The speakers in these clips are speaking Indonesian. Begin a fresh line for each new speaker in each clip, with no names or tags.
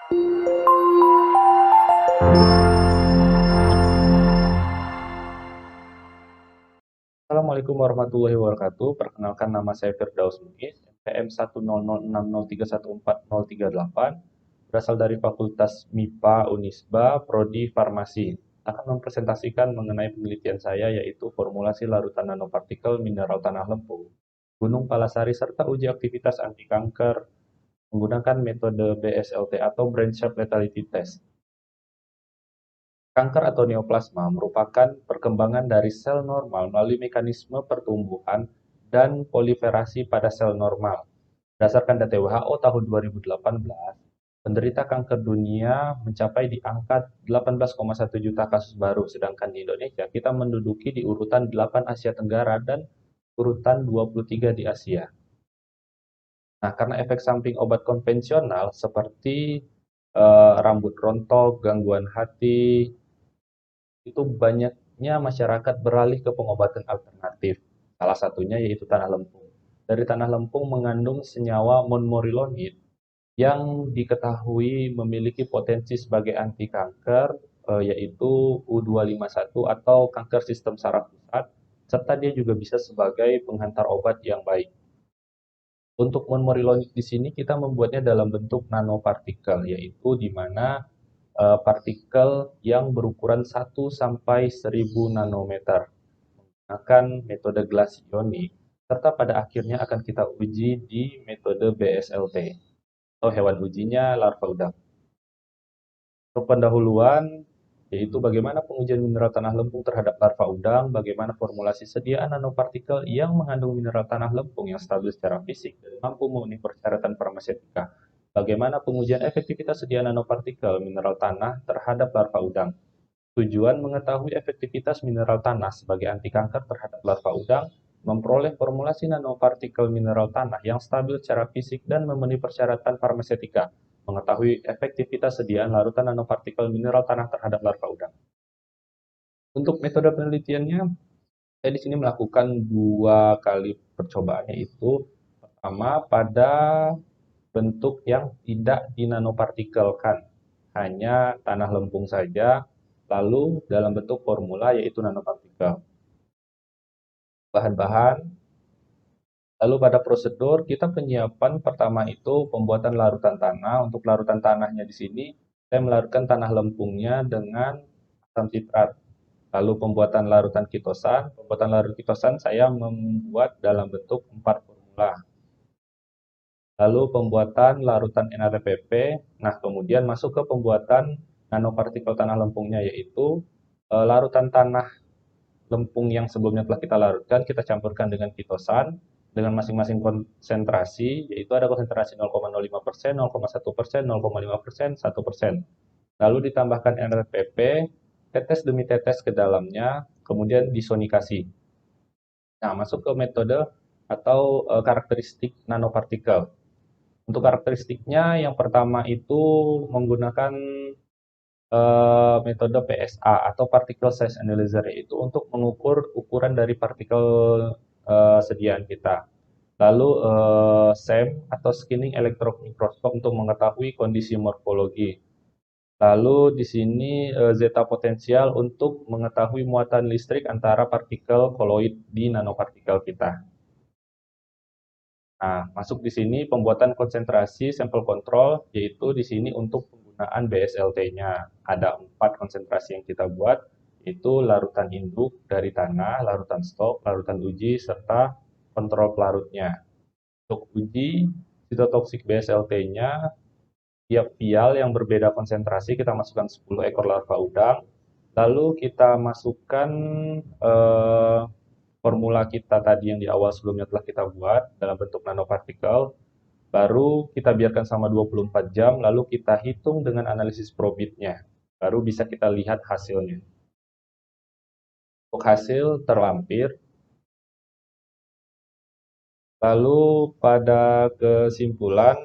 Assalamualaikum warahmatullahi wabarakatuh. Perkenalkan, nama saya Firdaus Muiz, NPM 10060631438, berasal dari Fakultas MIPA Unisba, Prodi Farmasi. Akan mempresentasikan mengenai penelitian saya, yaitu formulasi larutan nanopartikel mineral tanah lempung, gunung palasari, serta uji aktivitas anti kanker menggunakan metode BSLT atau Brain Shaped Lethality Test. Kanker atau neoplasma merupakan perkembangan dari sel normal melalui mekanisme pertumbuhan dan proliferasi pada sel normal. Berdasarkan data WHO tahun 2018, penderita kanker dunia mencapai di angka 18,1 juta kasus baru, sedangkan di Indonesia kita menduduki di urutan 8 Asia Tenggara dan urutan 23 di Asia. Nah, karena efek samping obat konvensional seperti rambut rontok, gangguan hati, itu banyaknya masyarakat beralih ke pengobatan alternatif. Salah satunya yaitu tanah lempung. Dari tanah lempung mengandung senyawa monmorilonid yang diketahui memiliki potensi sebagai anti kanker, yaitu U251 atau kanker sistem saraf pusat, serta dia juga bisa sebagai penghantar obat yang baik. Untuk monmorilonid di sini kita membuatnya dalam bentuk nanopartikel, yaitu di mana partikel yang berukuran 1 sampai 1000 nanometer menggunakan metode glasionik, serta pada akhirnya akan kita uji di metode BSLT atau hewan ujinya larva udang. Untuk pendahuluan, yaitu bagaimana pengujian mineral tanah lempung terhadap larva udang, bagaimana formulasi sediaan nanopartikel yang mengandung mineral tanah lempung yang stabil secara fisik dan mampu memenuhi persyaratan farmasetika, bagaimana pengujian efektivitas sediaan nanopartikel mineral tanah terhadap larva udang. Tujuan mengetahui efektivitas mineral tanah sebagai anti kanker terhadap larva udang, memperoleh formulasi nanopartikel mineral tanah yang stabil secara fisik dan memenuhi persyaratan farmasetika, mengetahui efektivitas sediaan larutan nanopartikel mineral tanah terhadap larva udang. Untuk metode penelitiannya, saya di sini melakukan 2 kali percobaan, yaitu pertama pada bentuk yang tidak dinanopartikelkan, hanya tanah lempung saja, lalu dalam bentuk formula yaitu nanopartikel. Bahan-bahan, lalu pada prosedur kita penyiapan pertama itu pembuatan larutan tanah. Untuk larutan tanahnya di sini saya melarutkan tanah lempungnya dengan asam sitrat. Lalu pembuatan larutan kitosan. Pembuatan larutan kitosan saya membuat dalam bentuk 4 formula. Lalu pembuatan larutan NADPP. Nah, kemudian masuk ke pembuatan nanopartikel tanah lempungnya, yaitu larutan tanah lempung yang sebelumnya telah kita larutkan, kita campurkan dengan kitosan dengan masing-masing konsentrasi, yaitu ada konsentrasi 0,05%, 0,1%, 0,5%, 1%. Lalu ditambahkan NRPP, tetes demi tetes ke dalamnya, kemudian disonikasi. Nah, masuk ke metode atau karakteristik nanopartikel. Untuk karakteristiknya, yang pertama itu menggunakan metode PSA atau Particle Size Analyzer, yaitu untuk mengukur ukuran dari partikel sediaan kita. Lalu SEM atau Scanning Electron Microscope untuk mengetahui kondisi morfologi. Lalu di sini zeta potensial untuk mengetahui muatan listrik antara partikel koloid di nanopartikel kita. Nah, masuk di sini pembuatan konsentrasi sampel kontrol, yaitu di sini untuk penggunaan BSLT-nya. Ada 4 konsentrasi yang kita buat, yaitu larutan induk dari tanah, larutan stok, larutan uji, serta kontrol pelarutnya. Untuk uji sitotoksik BSLT-nya, tiap vial yang berbeda konsentrasi kita masukkan 10 ekor larva udang, lalu kita masukkan formula kita tadi yang di awal sebelumnya telah kita buat dalam bentuk nanopartikel, baru kita biarkan selama 24 jam, lalu kita hitung dengan analisis probitnya, baru bisa kita lihat hasilnya. Untuk hasil terlampir, lalu pada kesimpulan,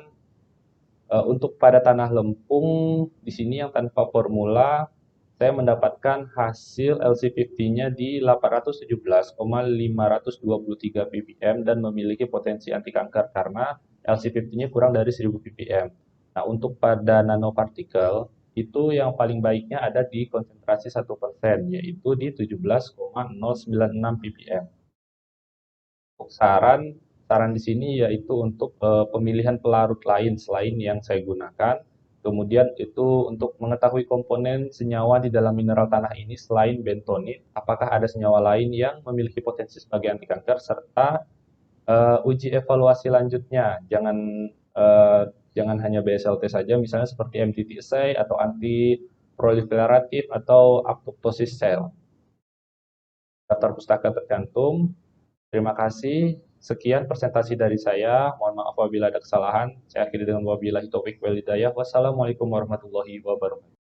untuk pada tanah lempung di sini yang tanpa formula, saya mendapatkan hasil LC50-nya di 817,523 ppm dan memiliki potensi anti kanker karena LC50-nya kurang dari 1000 ppm. Nah, untuk pada nanopartikel, itu yang paling baiknya ada di konsentrasi 1%, yaitu di 17,096 ppm. Untuk saran di sini yaitu untuk pemilihan pelarut lain selain yang saya gunakan. Kemudian itu untuk mengetahui komponen senyawa di dalam mineral tanah ini selain bentonit, apakah ada senyawa lain yang memiliki potensi sebagai anti kanker, serta uji evaluasi lanjutnya. Eh, jangan hanya BSLT saja, misalnya seperti MTTSI atau anti proliferatif atau apoptosis sel. Daftar pustaka tercantum. Terima kasih. Sekian presentasi dari saya. Mohon maaf apabila ada kesalahan. Saya akhiri dengan wabillahi taufiq wal hidayah. Wassalamualaikum warahmatullahi wabarakatuh.